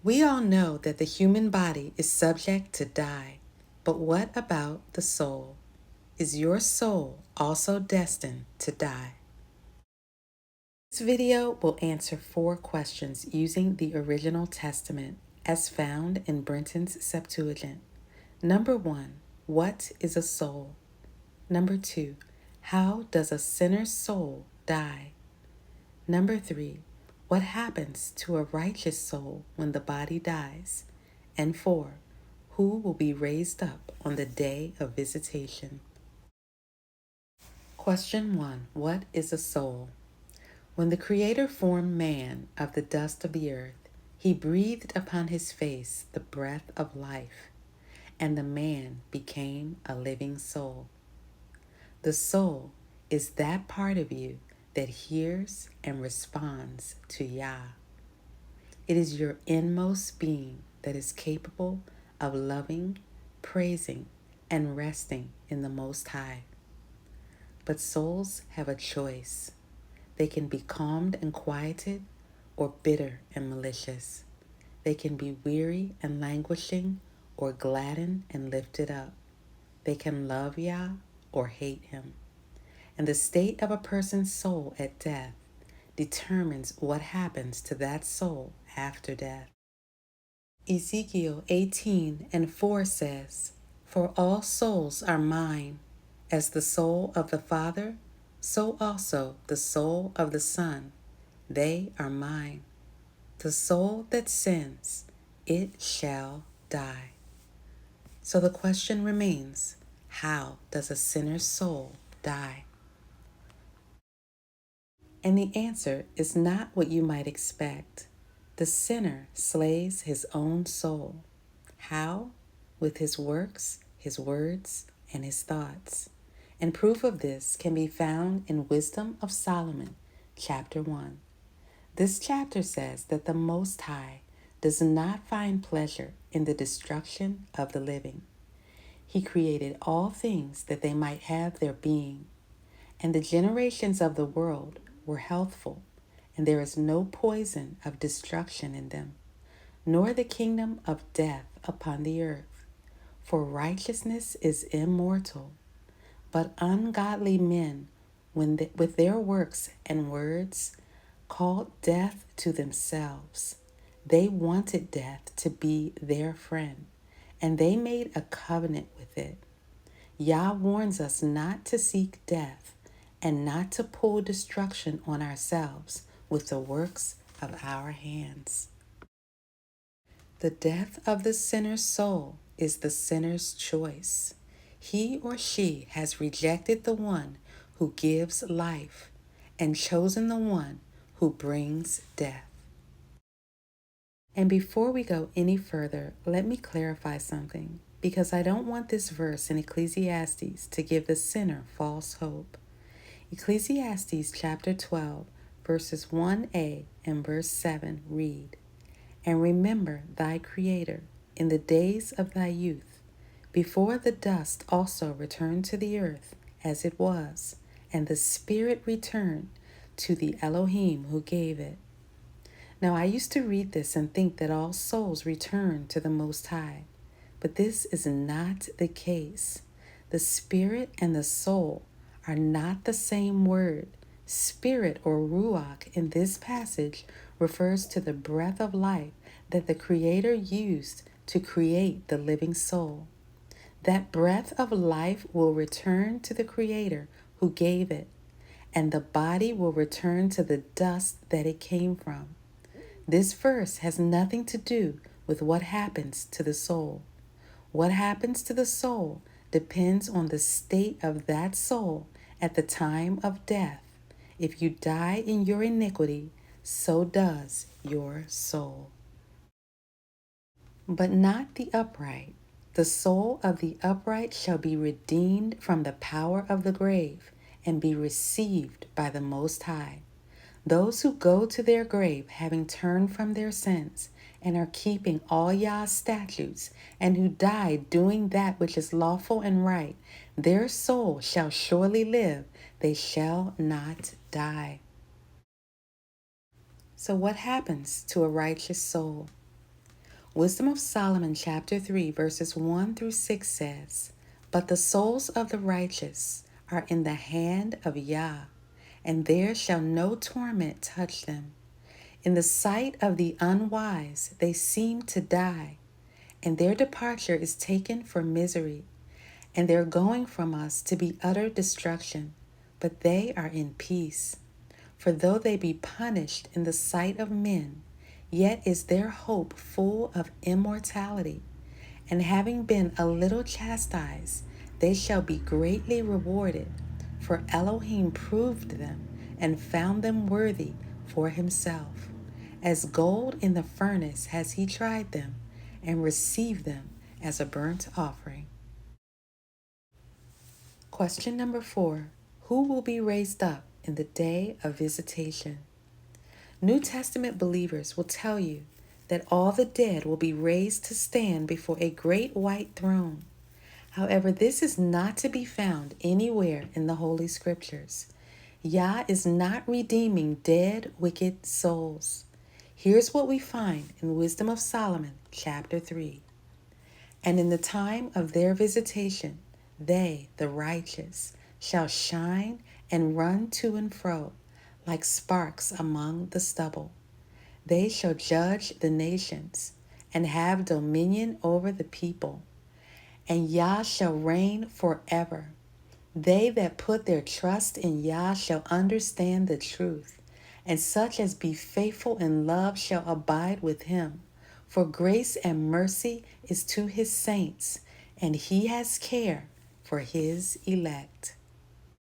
We all know that the human body is subject to die, but what about the soul? Is your soul also destined to die? This video will answer 4 questions using the original Testament as found in Brenton's Septuagint. Number 1, what is a soul? Number 2, how does a sinner's soul die? Number 3, what happens to a righteous soul when the body dies? And 4, who will be raised up on the day of visitation? Question 1, what is a soul? When the Creator formed man of the dust of the earth, he breathed upon his face the breath of life, and the man became a living soul. The soul is that part of you that hears and responds to Yah. It is your inmost being that is capable of loving, praising, and resting in the Most High. But souls have a choice. They can be calmed and quieted, or bitter and malicious. They can be weary and languishing, or gladdened and lifted up. They can love Yah or hate him. And the state of a person's soul at death determines what happens to that soul after death. Ezekiel 18:4 says, "For all souls are mine, as the soul of the Father, so also the soul of the Son. They are mine. The soul that sins, it shall die." So the question remains, how does a sinner's soul die? And the answer is not what you might expect. The sinner slays his own soul. How? With his works, his words, and his thoughts. And proof of this can be found in Wisdom of Solomon, chapter 1. This chapter says that the Most High does not find pleasure in the destruction of the living. He created all things that they might have their being, and the generations of the world were healthful, and there is no poison of destruction in them, nor the kingdom of death upon the earth. For righteousness is immortal, but ungodly men, with their works and words, called death to themselves. They wanted death to be their friend, and they made a covenant with it. Yah warns us not to seek death and not to pull destruction on ourselves with the works of our hands. The death of the sinner's soul is the sinner's choice. He or she has rejected the one who gives life and chosen the one who brings death. And before we go any further, let me clarify something, because I don't want this verse in Ecclesiastes to give the sinner false hope. Ecclesiastes chapter 12, verses 1a and verse 7 read, "And remember thy Creator in the days of thy youth, before the dust also returned to the earth as it was, and the spirit returned to the Elohim who gave it." Now, I used to read this and think that all souls return to the Most High, but this is not the case. The spirit and the soul are not the same word. Spirit, or ruach, in this passage refers to the breath of life that the Creator used to create the living soul. That breath of life will return to the Creator who gave it, and the body will return to the dust that it came from. This verse has nothing to do with what happens to the soul. What happens to the soul depends on the state of that soul at the time of death. If you die in your iniquity, so does your soul. But not the upright. The soul of the upright shall be redeemed from the power of the grave and be received by the Most High. Those who go to their grave having turned from their sins and are keeping all Yah's statutes, and who die doing that which is lawful and right, their soul shall surely live, they shall not die. So what happens to a righteous soul? Wisdom of Solomon, chapter 3, verses 1 through 6 says, "But the souls of the righteous are in the hand of Yah, and there shall no torment touch them. In the sight of the unwise they seem to die, and their departure is taken for misery, and their going from us to be utter destruction, but they are in peace. For though they be punished in the sight of men, yet is their hope full of immortality. And having been a little chastised, they shall be greatly rewarded. For Elohim proved them and found them worthy for himself. As gold in the furnace has he tried them and received them as a burnt offering." Question number 4. Who will be raised up in the day of visitation? New Testament believers will tell you that all the dead will be raised to stand before a great white throne. However, this is not to be found anywhere in the Holy Scriptures. Yah is not redeeming dead, wicked souls. Here's what we find in Wisdom of Solomon, chapter 3. "And in the time of their visitation, they, the righteous, shall shine and run to and fro like sparks among the stubble. They shall judge the nations and have dominion over the people, and Yah shall reign forever. They that put their trust in Yah shall understand the truth, and such as be faithful in love shall abide with him. For grace and mercy is to his saints, and he has care for his elect."